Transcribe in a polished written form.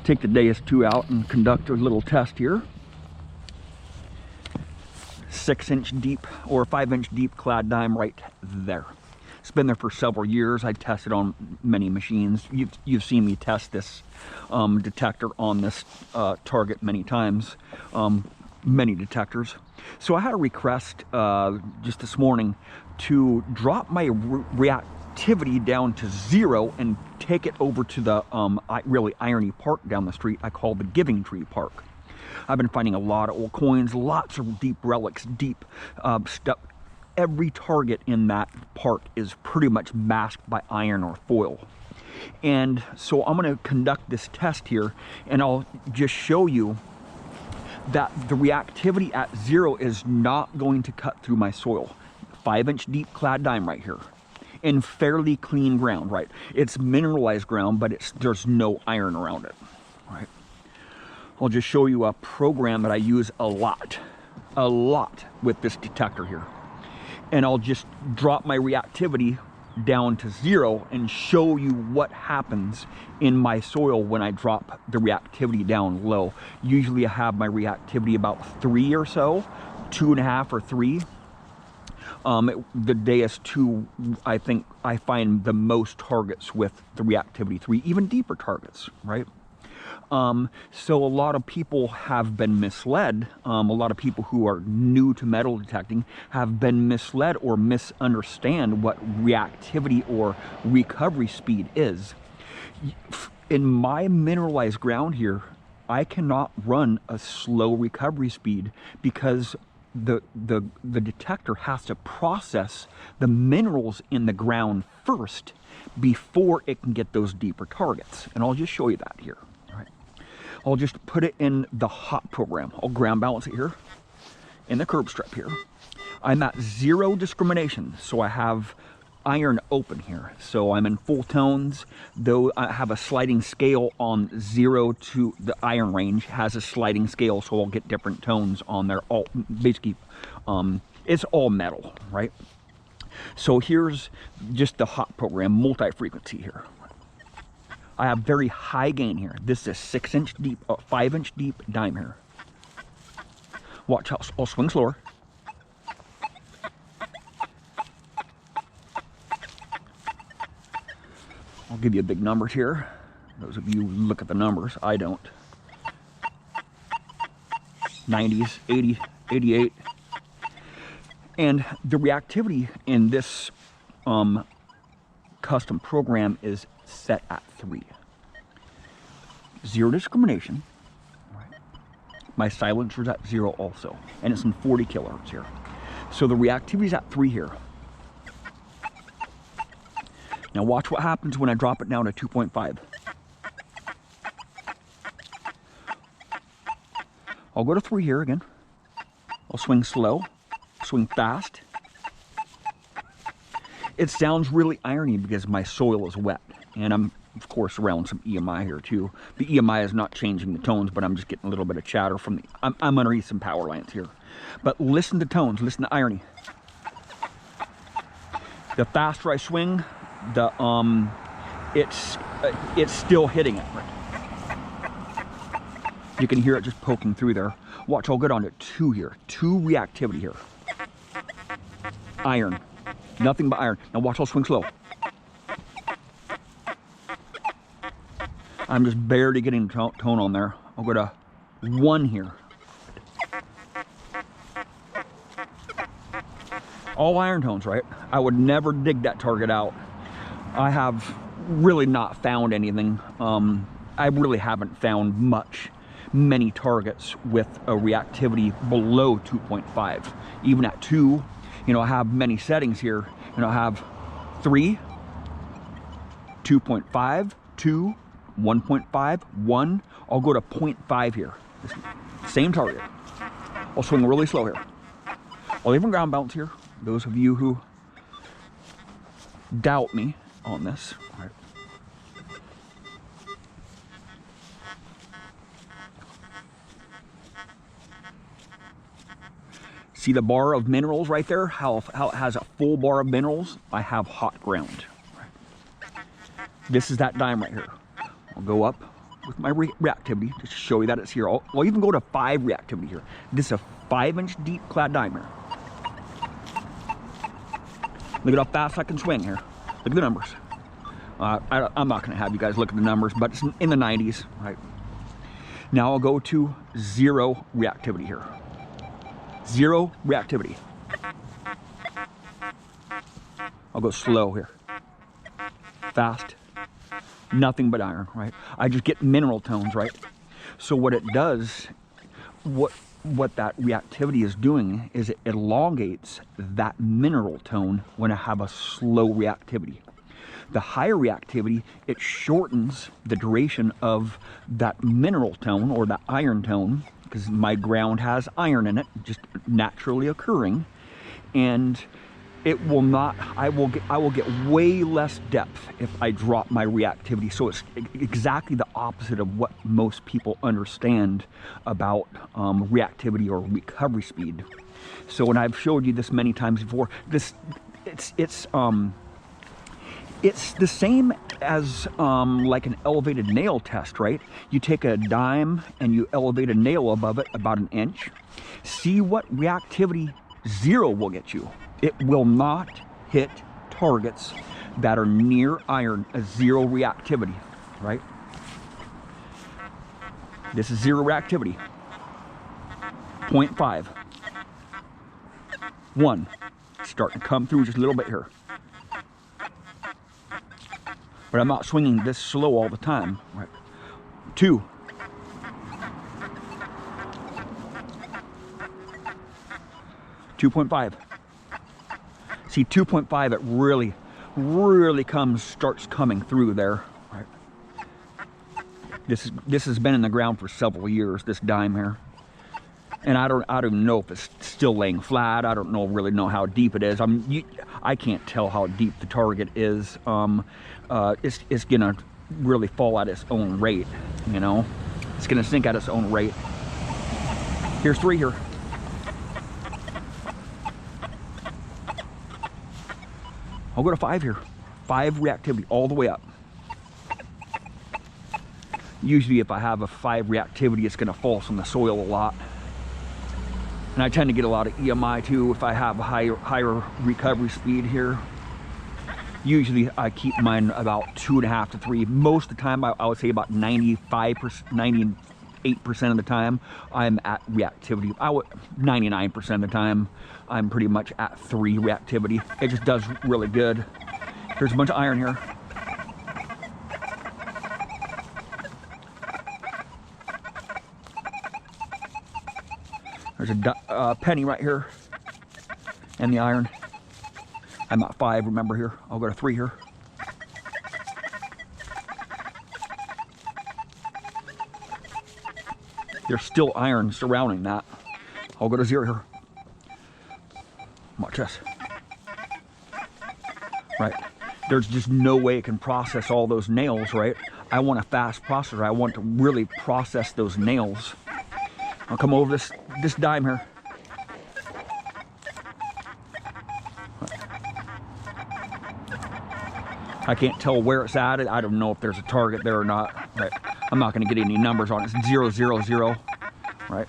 take the Deus 2 out and conduct a little test here. 6-inch deep or 5-inch deep clad dime right there. It's been there for several years. I tested on many machines. You've seen me test this detector on this target many times, many detectors. So I had a request just this morning to drop my reactivity down to 0 and take it over to the really irony park down the street I call the Giving Tree Park. I've been finding a lot of old coins, lots of deep relics, deep stuff. Every target in that park is pretty much masked by iron or foil. And so I'm going to conduct this test here, and I'll just show you that the reactivity at 0 is not going to cut through my soil. 5-inch deep clad dime right here in fairly clean ground, right? It's mineralized ground, but there's no iron around it, right? I'll just show you a program that I use a lot with this detector here. And I'll just drop my reactivity down to 0 and show you what happens in my soil when I drop the reactivity down low. Usually I have my reactivity about 3 or so, 2.5 or 3. The Deus 2, I think I find the most targets with the reactivity 3, even deeper targets, right? So a lot of people have been misled. A lot of people who are new to metal detecting have been misled or misunderstand what reactivity or recovery speed is. In my mineralized ground here, I cannot run a slow recovery speed because the detector has to process the minerals in the ground first before it can get those deeper targets. And I'll just show you that here. I'll just put it in the hot program. I'll ground balance it here in the curb strip here. I'm at 0 discrimination, so I have iron open here. So I'm in full tones, though I have a sliding scale on 0 to the iron range has a sliding scale, so I'll get different tones on there. All basically, it's all metal, right? So here's just the hot program, multi-frequency here. I have very high gain here. This is 6-inch deep, 5-inch deep dime here. Watch how I'll swing slower. I'll give you big numbers here. Those of you who look at the numbers, I don't. 90s, 80, 88. And the reactivity in this custom program is set at 3. 0 discrimination. Right. My silencer's at 0 also, and it's in 40 kilohertz here. So the reactivity is at 3 here. Now watch what happens when I drop it down to 2.5. I'll go to 3 here again. I'll swing slow, swing fast. It sounds really irony because my soil is wet, and I'm of course around some EMI here too. The EMI is not changing the tones, but I'm just getting a little bit of chatter from the, I'm underneath some power lines here. But listen to tones, listen to irony. The faster I swing, the it's still hitting it. You can hear it just poking through there. Watch, I'll go down to 2 here. 2 reactivity here. Iron. Nothing but iron. Now watch, I'll swing slow. I'm just barely getting tone on there. I'll go to 1 here. All iron tones, right? I would never dig that target out. I have really not found anything. I really haven't found many targets with a reactivity below 2.5. Even at 2, you know, I have many settings here. You know, I have 3, 2.5, 2, 1.5, 1. I'll go to 0.5 here. Same target. I'll swing really slow here. I'll even ground balance here. Those of you who doubt me on this. All right. See the bar of minerals right there? How it has a full bar of minerals? I have hot ground. This is that dime right here. I'll go up with my reactivity, just to show you that it's here. I'll even go to 5 reactivity here. This is a 5-inch deep clad dime here. Look at how fast I can swing here. Look at the numbers. I'm not gonna have you guys look at the numbers, but it's in the 90s, right? Now I'll go to 0 reactivity here. 0 reactivity. I'll go slow here. Fast. Nothing but iron, right? I just get mineral tones, right? So what it does, what that reactivity is doing is it elongates that mineral tone when I have a slow reactivity. The higher reactivity, it shortens the duration of that mineral tone or that iron tone, because my ground has iron in it, just naturally occurring, and it will not, I will get way less depth if I drop my reactivity. So it's exactly the opposite of what most people understand about reactivity or recovery speed. So, and I've showed you this many times before, it's the same as like an elevated nail test, right? You take a dime and you elevate a nail above it about 1 inch. See what reactivity 0 will get you. It will not hit targets that are near iron, a 0 reactivity, right? This is 0 reactivity. 0.5. 1. Starting to come through just a little bit here. But I'm not swinging this slow all the time, right? 2. 2.5. See, 2.5, it really starts coming through there, right? This has been in the ground for several years, this dime here. And I don't know if it's still laying flat. I don't really know how deep it is. I can't tell how deep the target is. It's gonna really fall at its own rate, you know? It's gonna sink at its own rate. Here's 3 here. I'll go to 5 here. 5 reactivity all the way up. Usually if I have a 5 reactivity, it's gonna fall from the soil a lot. And I tend to get a lot of EMI too if I have a higher recovery speed here. Usually I keep mine about 2.5 to 3. Most of the time, I would say about 98% of the time, I'm at reactivity. 99% of the time, I'm pretty much at 3 reactivity. It just does really good. There's a bunch of iron here. There's a penny right here, and the iron. I'm at 5, remember here. I'll go to 3 here. There's still iron surrounding that. I'll go to 0 here. Watch this. Right. There's just no way it can process all those nails, right? I want a fast processor. I want to really process those nails. I'll come over this dime here. I can't tell where it's at. I don't know if there's a target there or not. Right. I'm not going to get any numbers on it. It's 0, 0, 0. Right.